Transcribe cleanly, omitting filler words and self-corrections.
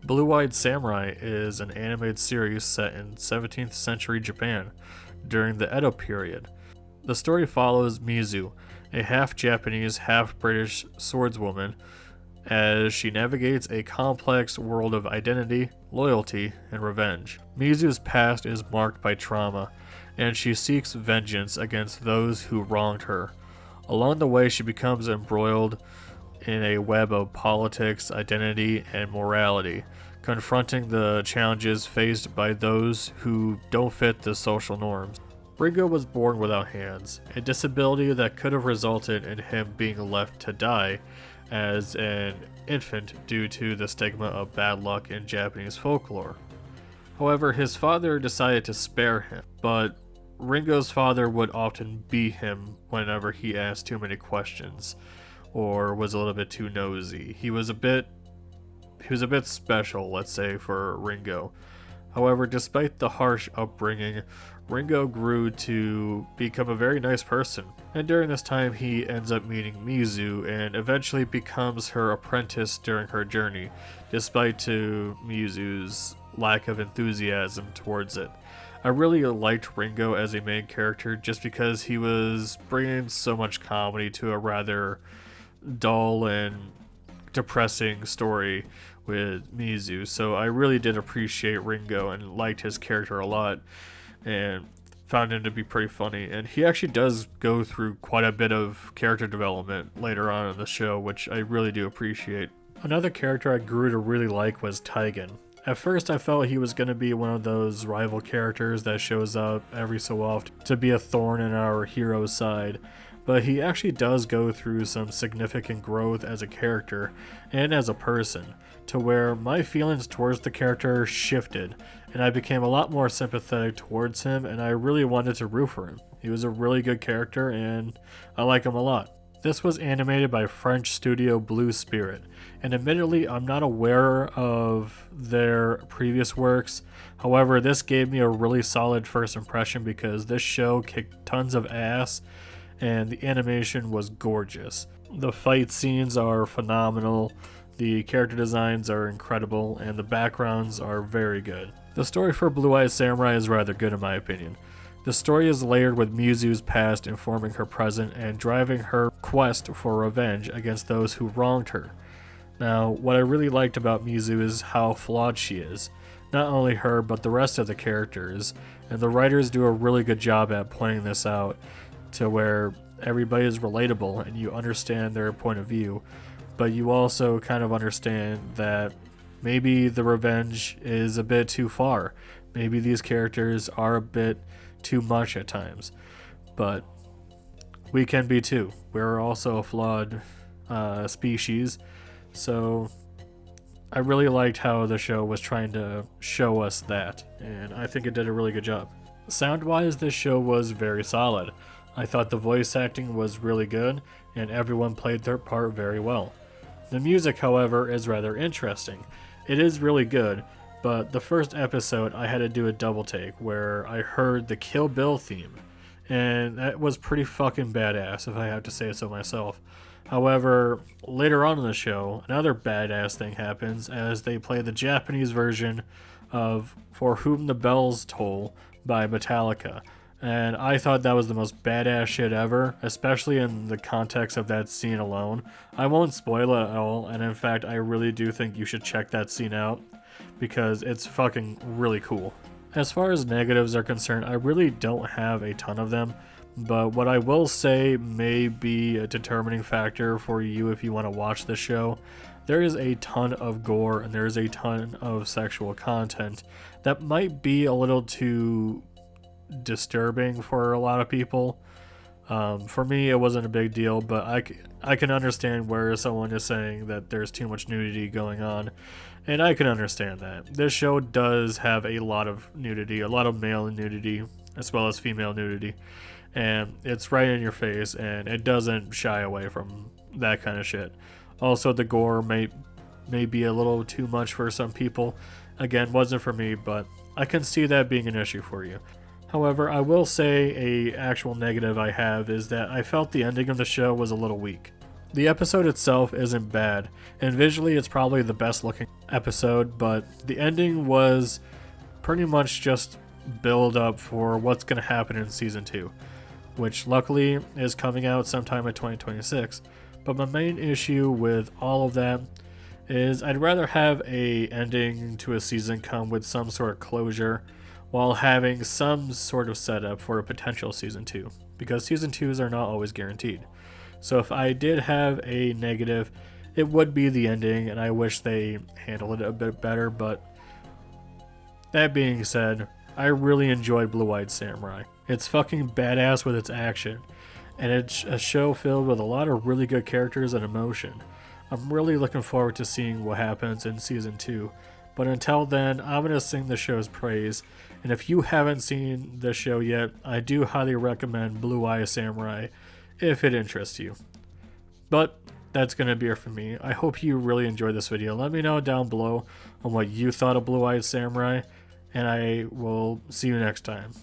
Blue-Eyed Samurai is an animated series set in 17th century Japan during the Edo period. The story follows Mizu, a half-Japanese, half-British swordswoman, as she navigates a complex world of identity, loyalty, and revenge. Mizu's past is marked by trauma, and she seeks vengeance against those who wronged her. Along the way, she becomes embroiled in a web of politics, identity, and morality, confronting the challenges faced by those who don't fit the social norms. Ringo was born without hands, a disability that could have resulted in him being left to die as an infant due to the stigma of bad luck in Japanese folklore. However, his father decided to spare him, but Ringo's father would often beat him whenever he asked too many questions or was a little bit too nosy. He was a bit special, let's say, for Ringo. However, despite the harsh upbringing, Ringo grew to become a very nice person, and during this time he ends up meeting Mizu and eventually becomes her apprentice during her journey, despite to Mizu's lack of enthusiasm towards it. I really liked Ringo as a main character just because he was bringing so much comedy to a rather dull and depressing story with Mizu, so I really did appreciate Ringo and liked his character a lot and found him to be pretty funny. And he actually does go through quite a bit of character development later on in the show, which I really do appreciate. Another character I grew to really like was Tyen. At first I felt he was going to be one of those rival characters that shows up every so often to be a thorn in our hero's side, but he actually does go through some significant growth as a character and as a person, to where my feelings towards the character shifted, and I became a lot more sympathetic towards him, and I really wanted to root for him. He was a really good character, and I like him a lot. This was animated by French studio Blue Spirit, and admittedly I'm not aware of their previous works. However, this gave me a really solid first impression because this show kicked tons of ass, and the animation was gorgeous. The fight scenes are phenomenal, the character designs are incredible, and the backgrounds are very good. The story for Blue-Eyed Samurai is rather good in my opinion. The story is layered with Mizu's past informing her present and driving her quest for revenge against those who wronged her. Now, what I really liked about Mizu is how flawed she is. Not only her, but the rest of the characters, and the writers do a really good job at pointing this out to where everybody is relatable and you understand their point of view, but you also kind of understand that maybe the revenge is a bit too far. Maybe these characters are a bit too much at times, but we can be too. We're also a flawed species, so I really liked how the show was trying to show us that, and I think it did a really good job. Sound-wise, this show was very solid. I thought the voice acting was really good, and everyone played their part very well. The music, however, is rather interesting. It is really good, but the first episode I had to do a double take where I heard the Kill Bill theme, and that was pretty fucking badass if I have to say so myself. However, later on in the show, another badass thing happens as they play the Japanese version of For Whom the Bells Toll by Metallica. And I thought that was the most badass shit ever, especially in the context of that scene alone. I won't spoil it at all, and in fact, I really do think you should check that scene out, because it's fucking really cool. As far as negatives are concerned, I really don't have a ton of them, but what I will say may be a determining factor for you if you want to watch the show. There is a ton of gore, and there is a ton of sexual content that might be a little too disturbing for a lot of people. For me, it wasn't a big deal, but I can understand where someone is saying that there's too much nudity going on, and I can understand that. This show does have a lot of nudity, a lot of male nudity, as well as female nudity, and it's right in your face, and it doesn't shy away from that kind of shit. Also, the gore may be a little too much for some people. Again, wasn't for me, but I can see that being an issue for you. However, I will say a actual negative I have is that I felt the ending of the show was a little weak. The episode itself isn't bad, and visually it's probably the best looking episode, but the ending was pretty much just build up for what's going to happen in season 2, which luckily is coming out sometime in 2026. But my main issue with all of that is I'd rather have a ending to a season come with some sort of closure while having some sort of setup for a potential season 2, because season 2s are not always guaranteed. So if I did have a negative, it would be the ending, and I wish they handled it a bit better. But that being said, I really enjoyed Blue Eyed Samurai. It's fucking badass with its action, and it's a show filled with a lot of really good characters and emotion. I'm really looking forward to seeing what happens in season 2. But until then, I'm going to sing the show's praise, and if you haven't seen the show yet, I do highly recommend Blue Eye Samurai if it interests you. But that's going to be it for me. I hope you really enjoyed this video. Let me know down below on what you thought of Blue Eyed Samurai, and I will see you next time.